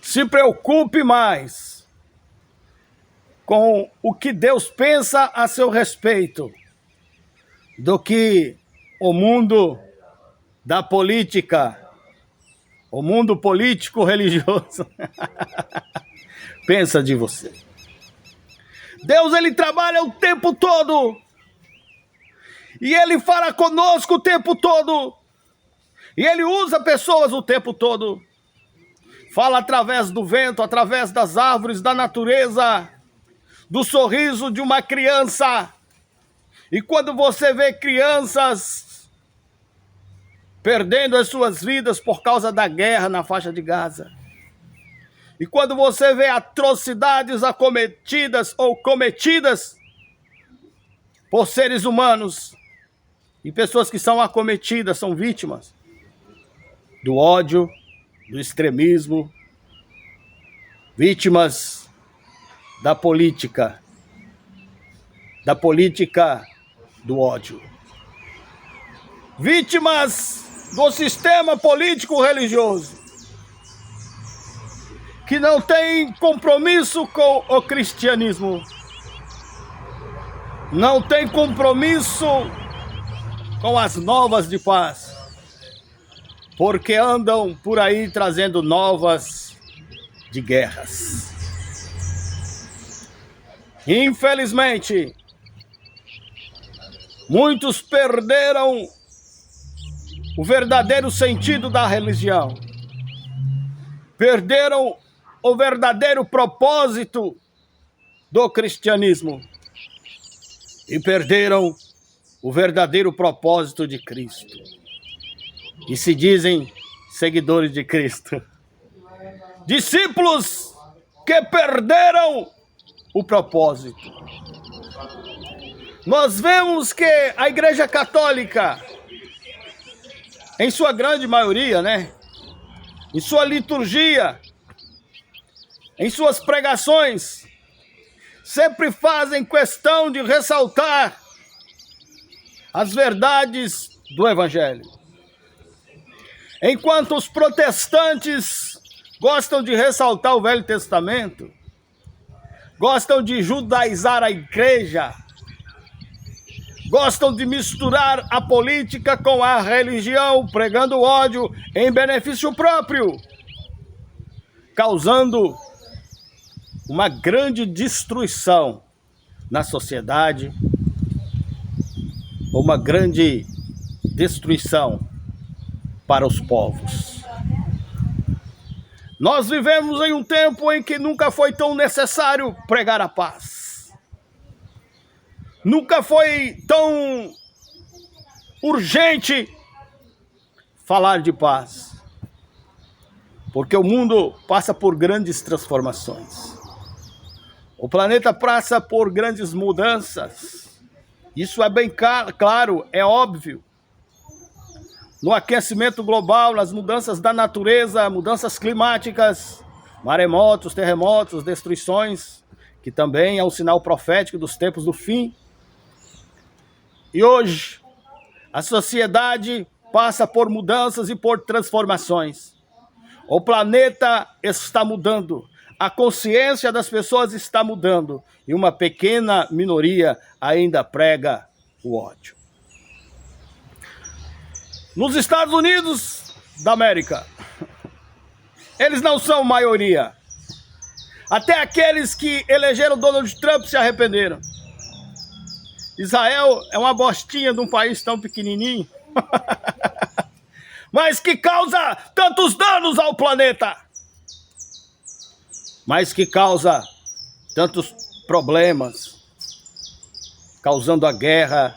se preocupe mais com o que Deus pensa a seu respeito do que o mundo da política, o mundo político-religioso pensa de você. Deus, ele trabalha o tempo todo e ele fala conosco o tempo todo e ele usa pessoas o tempo todo. Fala através do vento, através das árvores, da natureza, do sorriso de uma criança. E quando você vê crianças perdendo as suas vidas por causa da guerra na faixa de Gaza, e quando você vê atrocidades acometidas ou cometidas por seres humanos, e pessoas que são acometidas, são vítimas do ódio, do extremismo, vítimas da política do ódio, vítimas do sistema político-religioso, que não tem compromisso com o cristianismo, não tem compromisso com as novas de paz, porque andam por aí trazendo novas de guerras. Infelizmente, muitos perderam o verdadeiro sentido da religião, perderam o verdadeiro propósito do cristianismo e perderam o verdadeiro propósito de Cristo. E se dizem seguidores de Cristo. Discípulos que perderam o propósito. Nós vemos que a Igreja Católica, em sua grande maioria, em sua liturgia, em suas pregações, sempre fazem questão de ressaltar as verdades do Evangelho. Enquanto os protestantes gostam de ressaltar o Velho Testamento, gostam de judaizar a igreja, gostam de misturar a política com a religião, pregando ódio em benefício próprio, causando uma grande destruição na sociedade, uma grande destruição para os povos. Nós vivemos em um tempo em que nunca foi tão necessário pregar a paz. Nunca foi tão urgente falar de paz. Porque o mundo passa por grandes transformações. O planeta passa por grandes mudanças. Isso é bem claro, é óbvio. No aquecimento global, nas mudanças da natureza, mudanças climáticas, maremotos, terremotos, destruições, que também é um sinal profético dos tempos do fim. E hoje, a sociedade passa por mudanças e por transformações. O planeta está mudando, a consciência das pessoas está mudando, e uma pequena minoria ainda prega o ódio. Nos Estados Unidos da América, eles não são maioria. Até aqueles que elegeram Donald Trump se arrependeram. Israel é uma bostinha de um país tão pequenininho, mas que causa tantos danos ao planeta, mas que causa tantos problemas, causando a guerra,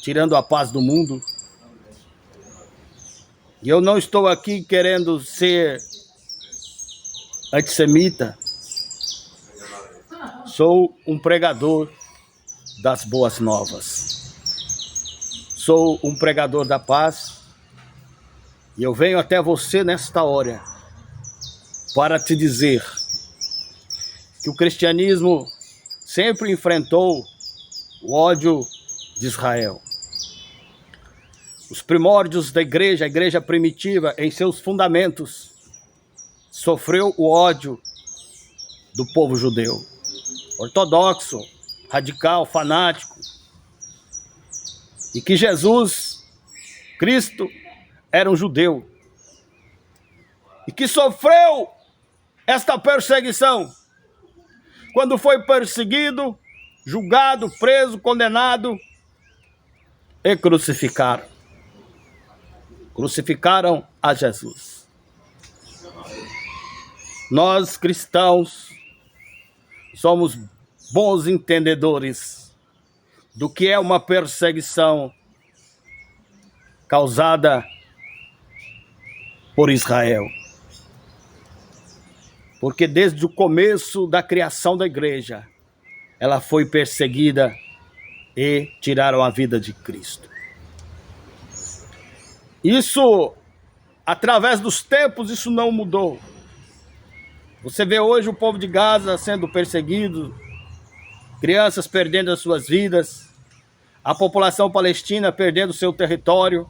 tirando a paz do mundo. E eu não estou aqui querendo ser antissemita. Sou um pregador das boas novas. Sou um pregador da paz. E eu venho até você nesta hora para te dizer que o cristianismo sempre enfrentou o ódio de Israel. Os primórdios da igreja, a igreja primitiva, em seus fundamentos, sofreu o ódio do povo judeu, ortodoxo, radical, fanático, e que Jesus, Cristo, era um judeu, e que sofreu esta perseguição, quando foi perseguido, julgado, preso, condenado e crucificaram. Crucificaram a Jesus. Nós, cristãos, somos bons entendedores do que é uma perseguição causada por Israel. Porque desde o começo da criação da igreja, ela foi perseguida e tiraram a vida de Cristo. Isso, através dos tempos, isso não mudou. Você vê hoje o povo de Gaza sendo perseguido, crianças perdendo as suas vidas, a população palestina perdendo seu território,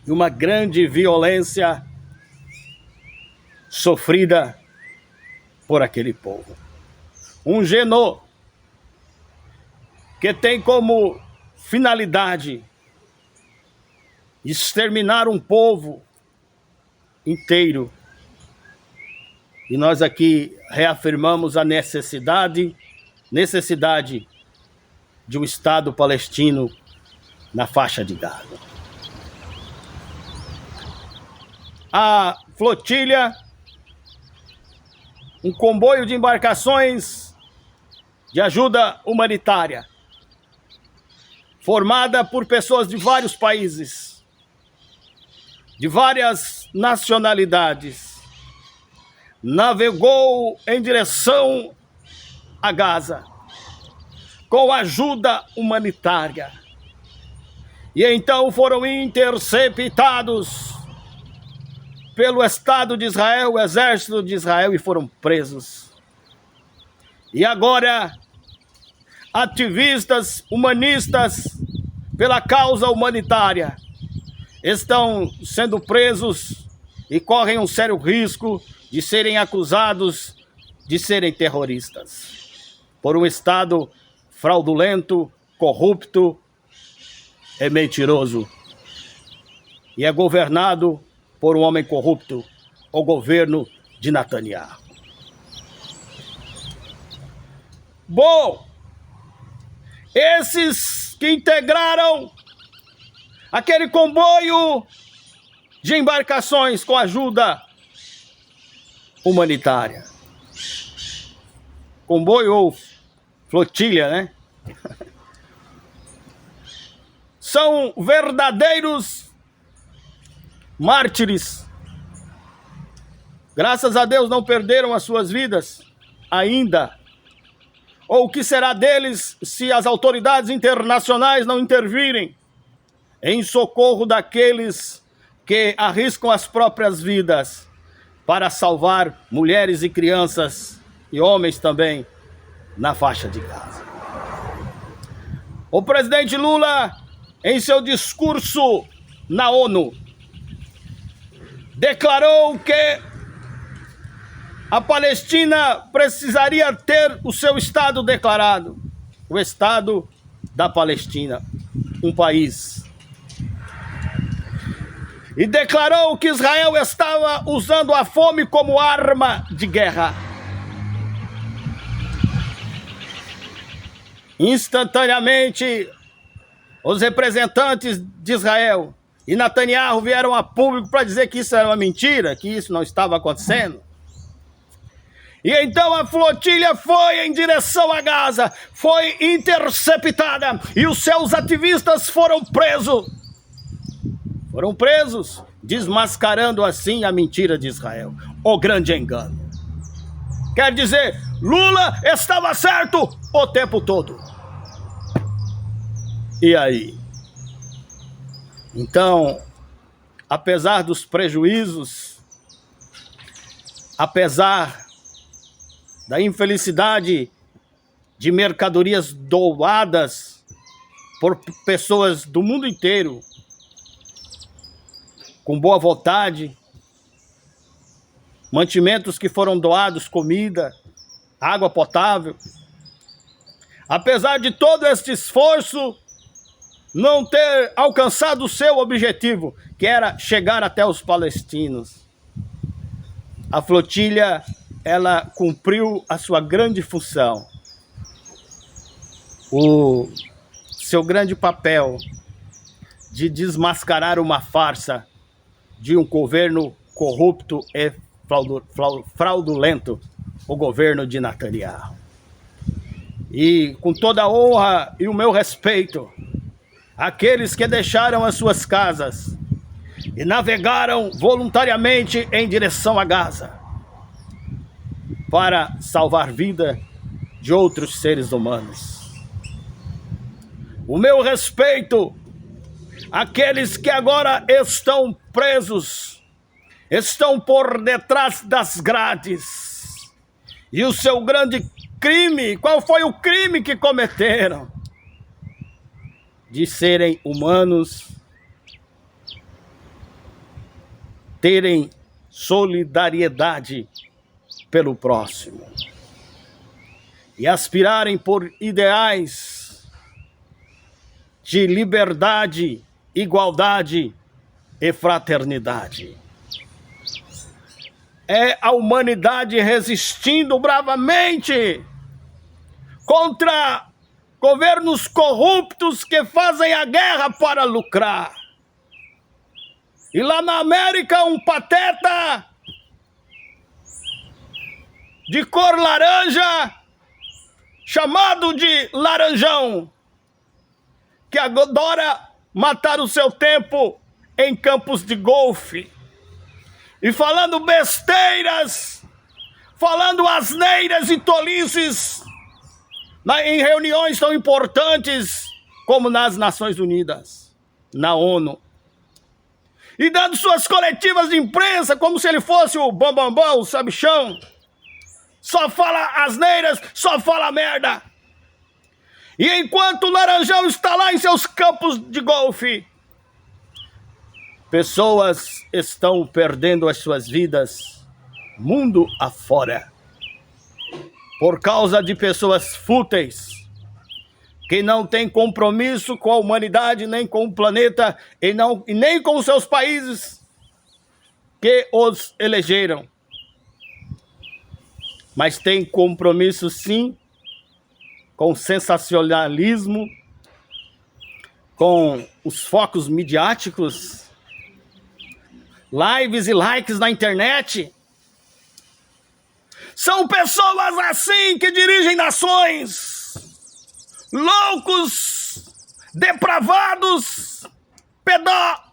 e uma grande violência sofrida por aquele povo. Um genocídio que tem como finalidade exterminar um povo inteiro. E nós aqui reafirmamos a necessidade de um Estado palestino na faixa de Gaza. A flotilha, um comboio de embarcações de ajuda humanitária, formada por pessoas de vários países, de várias nacionalidades, navegou em direção a Gaza com ajuda humanitária. E então foram interceptados pelo Estado de Israel, o exército de Israel, e foram presos. E agora, ativistas humanistas pela causa humanitária estão sendo presos e correm um sério risco de serem acusados de serem terroristas por um Estado fraudulento, corrupto e mentiroso. E é governado por um homem corrupto, o governo de Netanyahu. Bom, esses que integraram aquele comboio de embarcações com ajuda humanitária, comboio ou flotilha, né? São verdadeiros mártires. Graças a Deus não perderam as suas vidas ainda. Ou o que será deles se as autoridades internacionais não intervirem em socorro daqueles que arriscam as próprias vidas para salvar mulheres e crianças e homens também na faixa de Gaza. O presidente Lula, em seu discurso na ONU, declarou que a Palestina precisaria ter o seu Estado declarado, o Estado da Palestina, um país. E declarou que Israel estava usando a fome como arma de guerra. Instantaneamente, os representantes de Israel e Netanyahu vieram a público para dizer que isso era uma mentira, que isso não estava acontecendo. E então a flotilha foi em direção a Gaza, foi interceptada e os seus ativistas foram presos. Foram presos, desmascarando assim a mentira de Israel, o grande engano. Quer dizer, Lula estava certo o tempo todo. E aí? Então, apesar dos prejuízos, apesar da infelicidade de mercadorias doadas por pessoas do mundo inteiro, com boa vontade, mantimentos que foram doados, comida, água potável. Apesar de todo este esforço, não ter alcançado o seu objetivo, que era chegar até os palestinos. A flotilha, ela cumpriu a sua grande função, o seu grande papel de desmascarar uma farsa de um governo corrupto e fraudulento, o governo de Netanyahu. E com toda a honra e o meu respeito, aqueles que deixaram as suas casas e navegaram voluntariamente em direção a Gaza para salvar vida de outros seres humanos. O meu respeito àqueles que agora estão presos, estão por detrás das grades. E o seu grande crime, qual foi o crime que cometeram? De serem humanos, terem solidariedade pelo próximo e aspirarem por ideais de liberdade, igualdade e fraternidade. É a humanidade resistindo bravamente contra governos corruptos que fazem a guerra para lucrar. E lá na América, um pateta de cor laranja, chamado de Laranjão, que adora matar o seu tempo em campos de golfe. E falando besteiras, falando asneiras e tolices em reuniões tão importantes como nas Nações Unidas, na ONU. E dando suas coletivas de imprensa como se ele fosse o bambambam, o sabichão. Só fala asneiras, só fala merda. E enquanto o Laranjão está lá em seus campos de golfe, pessoas estão perdendo as suas vidas mundo afora por causa de pessoas fúteis que não têm compromisso com a humanidade, nem com o planeta e nem com os seus países que os elegeram. Mas têm compromisso sim com o sensacionalismo, com os focos midiáticos, lives e likes na internet. São pessoas assim que dirigem nações, loucos, depravados, pedó,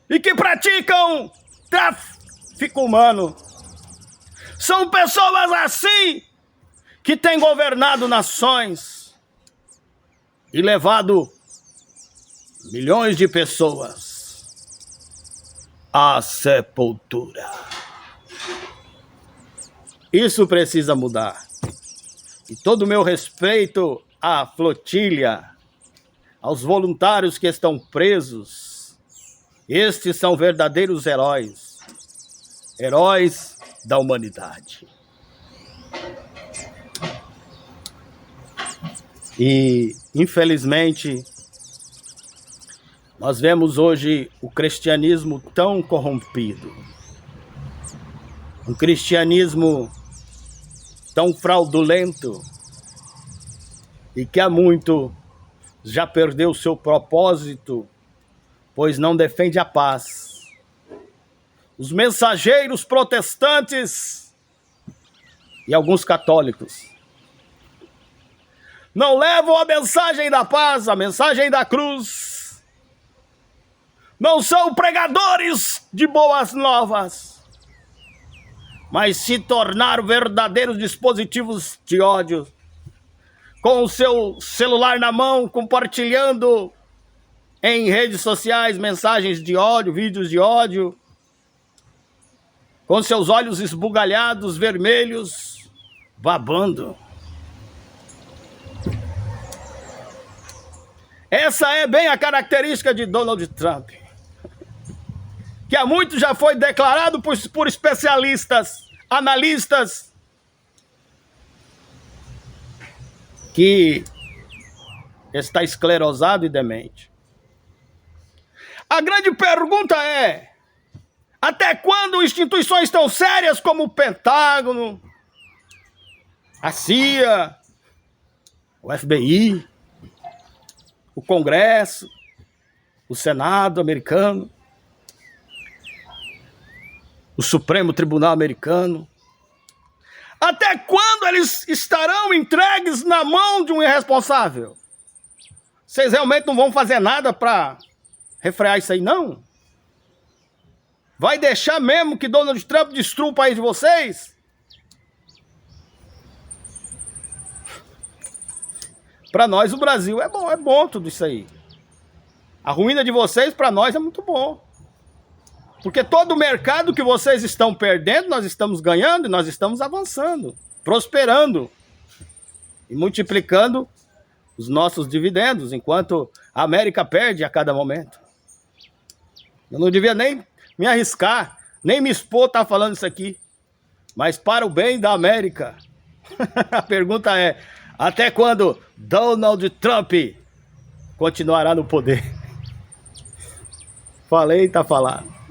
e que praticam tráfico humano. São pessoas assim que têm governado nações e levado milhões de pessoas à sepultura. Isso precisa mudar. E todo o meu respeito à flotilha, aos voluntários que estão presos, estes são verdadeiros heróis, heróis da humanidade. E, infelizmente, nós vemos hoje o cristianismo tão corrompido, um cristianismo tão fraudulento e que há muito já perdeu seu propósito, pois não defende a paz. Os mensageiros protestantes e alguns católicos não levam a mensagem da paz, a mensagem da cruz. Não são pregadores de boas novas, mas se tornaram verdadeiros dispositivos de ódio, com o seu celular na mão, compartilhando em redes sociais mensagens de ódio, vídeos de ódio, com seus olhos esbugalhados, vermelhos, babando. Essa é bem a característica de Donald Trump, que há muito já foi declarado por especialistas, analistas, que está esclerosado e demente. A grande pergunta é: até quando instituições tão sérias como o Pentágono, a CIA, o FBI, o Congresso, o Senado americano, o Supremo Tribunal americano, até quando eles estarão entregues na mão de um irresponsável? Vocês realmente não vão fazer nada para refrear isso aí, não? Vai deixar mesmo que Donald Trump destrua o país de vocês? Para nós, o Brasil é bom tudo isso aí. A ruína de vocês, para nós, é muito bom. Porque todo o mercado que vocês estão perdendo, nós estamos ganhando e nós estamos avançando, prosperando e multiplicando os nossos dividendos, enquanto a América perde a cada momento. Eu não devia nem me arriscar, nem me expor a estar falando isso aqui. Mas para o bem da América, a pergunta é: até quando Donald Trump continuará no poder? Falei, tá falado.